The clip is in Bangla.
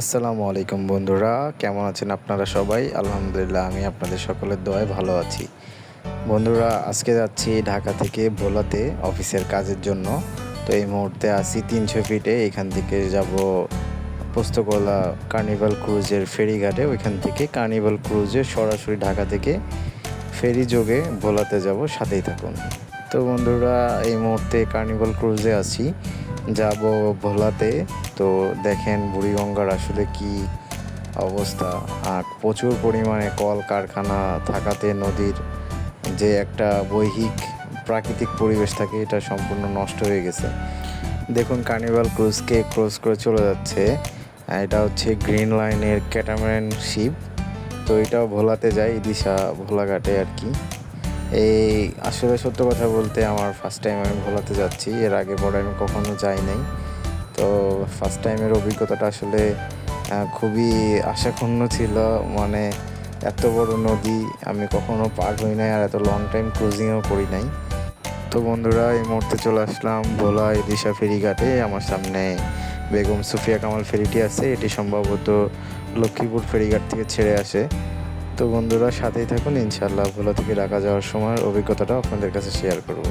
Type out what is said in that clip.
আসসালামু আলাইকুম বন্ধুরা, কেমন আছেন আপনারা সবাই? আলহামদুলিল্লাহ আমি আপনাদের সকলের দোয়ায় ভালো আছি। বন্ধুরা, আজকে যাচ্ছি ঢাকা থেকে ভোলাতে অফিসের কাজের জন্য। তো এই মুহূর্তে আছি ৩০০ ফিটে। এখান থেকে যাব পোস্তগোলা কার্নিভাল ক্রুজের ফেরিঘাটে। ওইখান থেকে কার্নিভাল ক্রুজে সরাসরি ঢাকা থেকে ফেরি যোগে ভোলাতে যাব, সাথেই থাকুন। তো বন্ধুরা, এই মুহূর্তে কার্নিভাল ক্রুজে আছি, যাব ভোলাতে। তো দেখেন বুড়িগঙ্গার আসলে কি অবস্থা। আর প্রচুর পরিমাণে কলকারখানা থাকাতে নদীর যে একটা বৈহিক প্রাকৃতিক পরিবেশ থাকে, এটা সম্পূর্ণ নষ্ট হয়ে গেছে। দেখুন কার্নিভাল ক্রুজকে ক্রস করে চলে যাচ্ছে। এটা হচ্ছে গ্রিন লাইনের ক্যাটামারান শিপ। তো এটাও ভোলাতে যায়, ইলিশা ভোলাঘাটে আর কি। এই আসলে সত্য কথা বলতে আমার ফার্স্ট টাইম আমি ভোলাতে যাচ্ছি। এর আগে পরে আমি কখনো যাই নাই। তো ফার্স্ট টাইমের অভিজ্ঞতাটা আসলে খুবই আশাক্ষুণ্ণ ছিল। মানে এত বড় নদী আমি কখনো পার হই নাই, আর এত লং টাইম ক্রুজিংও করি নাই। তো বন্ধুরা, এই মুহূর্তে চলে আসলাম ভোলা ইলিশা ফেরিঘাটে। আমার সামনে বেগম সুফিয়া কামাল ফেরিটি আছে। এটি সম্ভবত লক্ষ্মীপুর ফেরিঘাট থেকে ছেড়ে আসে। তো বন্ধুরা, সাথেই থাকুন, ইনশাআল্লাহ ভোলা থেকে ঢাকা যাওয়ার সময় অভিজ্ঞতাটা আপনাদের কাছে শেয়ার করব।